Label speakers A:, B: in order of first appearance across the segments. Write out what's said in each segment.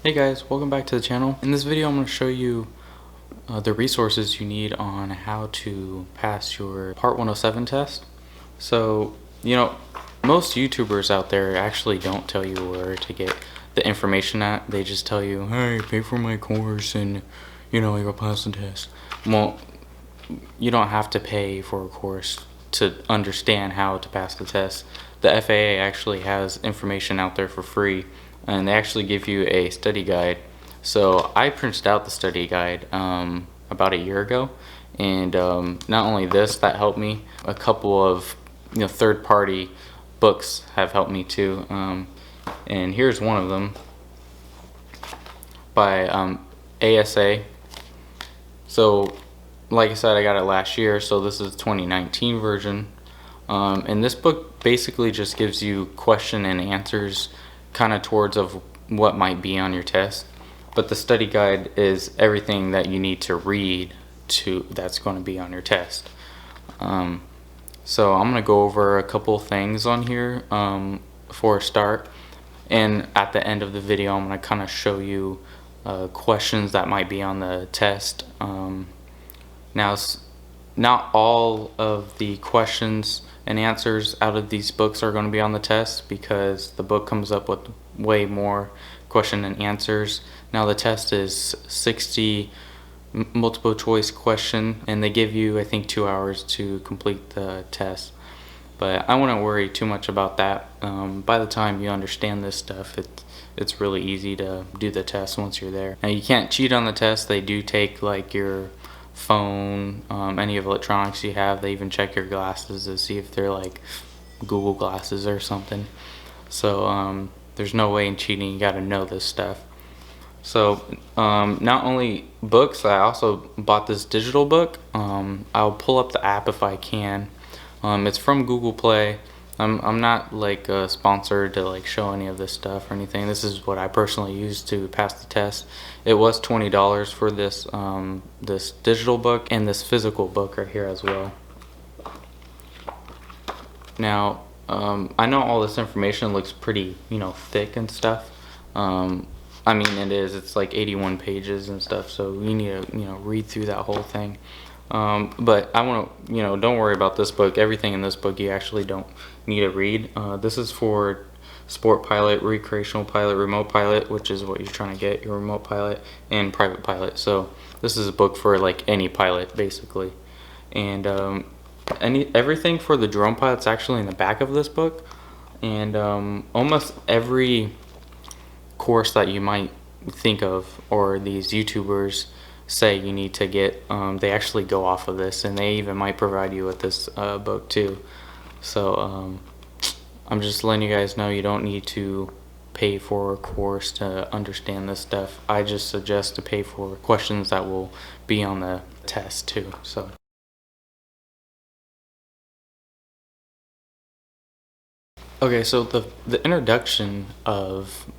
A: Hey guys, welcome back to the channel. In this video I'm going to show you the resources you need on how to pass your Part 107 test. So, most YouTubers out there actually don't tell you where to get the information at. They just tell you, hey, pay for my course and you'll pass the test. Well, you don't have to pay for a course to understand how to pass the test. The FAA actually has information out there for free, and they actually give you a study guide. So I printed out the study guide about a year ago, and not only this, that helped me. A couple of third-party books have helped me too, and here's one of them by ASA. So like I said, I got it last year, so this is the 2019 version. And this book basically just gives you question and answers kind of towards of what might be on your test. But the study guide is everything that you need to read that's going to be on your test. So I'm going to go over a couple things on here for a start. And at the end of the video, I'm going to kind of show you questions that might be on the test. Now, not all of the questions and answers out of these books are going to be on the test, because the book comes up with way more question and answers. Now the test is 60 multiple choice question, and they give you, I think, 2 hours to complete the test. But I wouldn't worry too much about that. By the time you understand this stuff, it's really easy to do the test once you're there. Now you can't cheat on the test. They do take like your phone, any of electronics you have. They even check your glasses to see if they're like Google glasses or something. So there's no way in cheating. You got to know this stuff. So not only books, I also bought this digital book. I'll pull up the app if I can. It's from Google Play. I'm not like sponsored to like show any of this stuff or anything. This is what I personally used to pass the test. It was $20 for this this digital book and this physical book right here as well. Now I know all this information looks pretty thick and stuff. I mean, it is. It's like 81 pages and stuff, so you need to read through that whole thing. But I want to, don't worry about this book. Everything in this book you actually don't need to read. This is for sport pilot, recreational pilot, remote pilot, which is what you're trying to get, your remote pilot, and private pilot. So this is a book for like any pilot basically. And everything for the drone pilot's actually in the back of this book. And almost every course that you might think of, or these YouTubers say you need to get, they actually go off of this, and they even might provide you with this book too. So I'm just letting you guys know you don't need to pay for a course to understand this stuff. I just suggest to pay for questions that will be on the test too. So okay, so the introduction of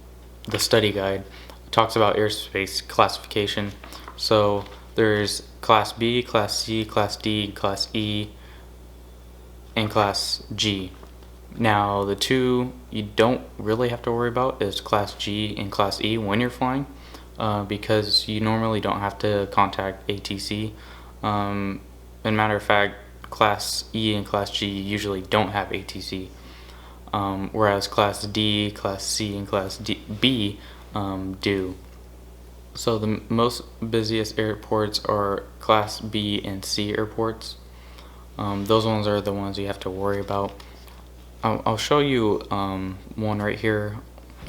A: the study guide talks about airspace classification. So there's Class B, Class C, Class D, Class E, and Class G. Now the two you don't really have to worry about is Class G and Class E when you're flying, because you normally don't have to contact ATC. As a matter of fact, Class E and Class G usually don't have ATC, whereas Class D, Class C, and Class B do. So the most busiest airports are Class B and C airports. Those ones are the ones you have to worry about. I'll show you one right here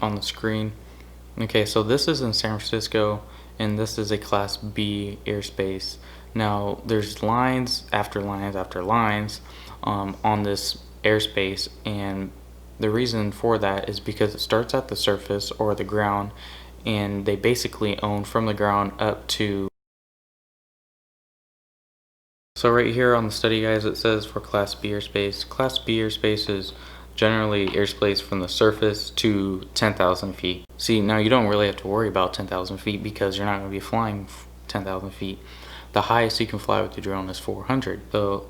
A: on the screen. Okay, so this is in San Francisco, and this is a Class B airspace. Now there's lines after lines after lines on this airspace, and the reason for that is because it starts at the surface or the ground, and they basically own from the ground up to. So right here on the study guides it says for Class B airspace. Class B airspace is generally airspace from the surface to 10,000 feet. See, now you don't really have to worry about 10,000 feet because you're not going to be flying 10,000 feet. The highest you can fly with the drone is 400. So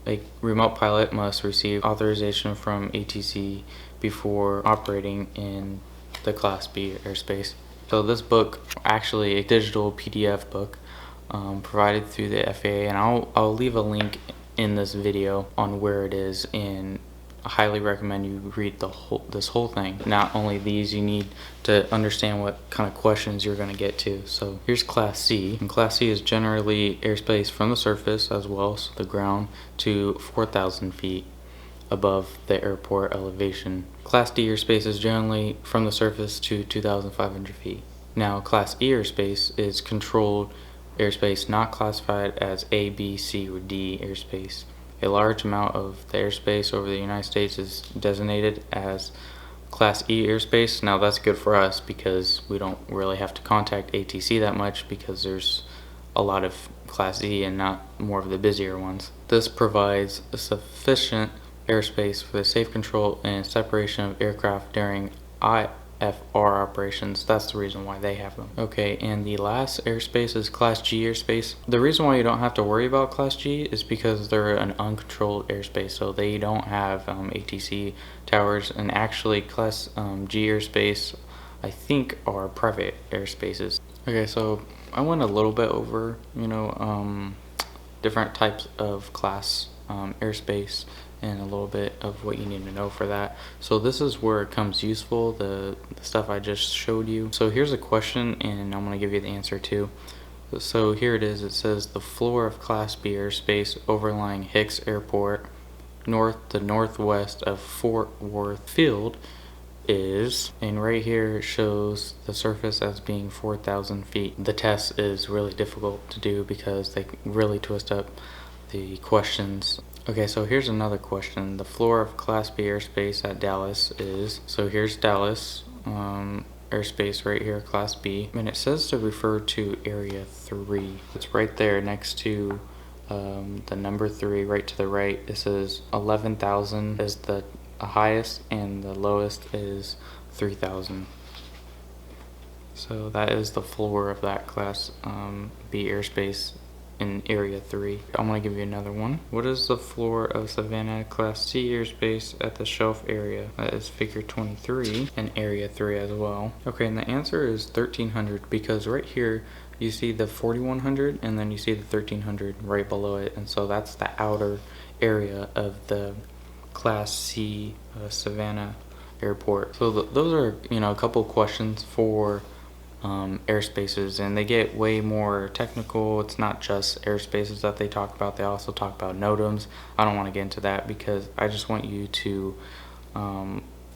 A: a remote pilot must receive authorization from ATC before operating in the Class B airspace. So this book, actually a digital PDF book, provided through the FAA, and I'll leave a link in this video on where it is, and I highly recommend you read this whole thing. Not only these, you need to understand what kind of questions you're going to get to. So here's Class C, and Class C is generally airspace from the surface as well, so the ground, to 4,000 feet above the airport elevation. Class D airspace is generally from the surface to 2,500 feet. Now Class E airspace is controlled airspace not classified as A, B, C, or D airspace. A large amount of the airspace over the United States is designated as Class E airspace. Now that's good for us because we don't really have to contact ATC that much, because there's a lot of Class E and not more of the busier ones. This provides a sufficient airspace for the safe control and separation of aircraft during IFR operations. That's the reason why they have them. Okay, and the last airspace is Class G airspace. The reason why you don't have to worry about Class G is because they're an uncontrolled airspace, so they don't have ATC towers, and actually Class G airspace, I think, are private airspaces. Okay, so I went a little bit over, different types of class airspace, and a little bit of what you need to know for that. So this is where it comes useful, the stuff I just showed you. So here's a question, and I'm going to give you the answer too. So here it is. It says the floor of Class B airspace overlying Hicks Airport north to northwest of Fort Worth Field is, and right here it shows the surface as being 4,000 feet. The test is really difficult to do because they really twist up the questions. Okay, so here's another question. The floor of Class B airspace at Dallas is, so here's Dallas airspace right here, Class B, and it says to refer to Area 3. It's right there next to the number 3, right to the right. It says 11,000 is the highest, and the lowest is 3,000. So that is the floor of that Class B airspace in Area 3. I'm going to give you another one. What is the floor of Savannah Class C airspace at the shelf area? That is figure 23 in Area 3 as well. Okay, and the answer is 1,300, because right here you see the 4,100 and then you see the 1,300 right below it, and so that's the outer area of the Class C Savannah Airport. So those are, a couple questions for airspaces, and they get way more technical. It's not just airspaces that they talk about, they also talk about NOTAMs. I don't want to get into that because I just want you to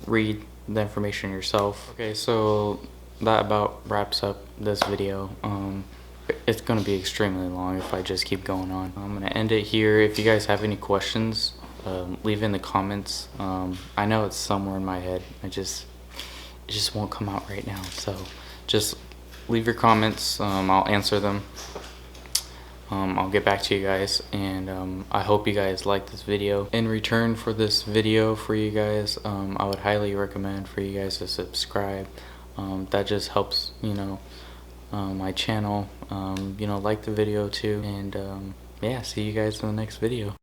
A: read the information yourself. Okay, so that about wraps up this video. It's going to be extremely long if I just keep going on. I'm going to end it here. If you guys have any questions, leave in the comments. I know it's somewhere in my head, it just won't come out right now, so just leave your comments. I'll answer them. I'll get back to you guys, and I hope you guys like this video. In return for this video for you guys, I would highly recommend for you guys to subscribe. That just helps my channel. Like the video too, and yeah, see you guys in the next video.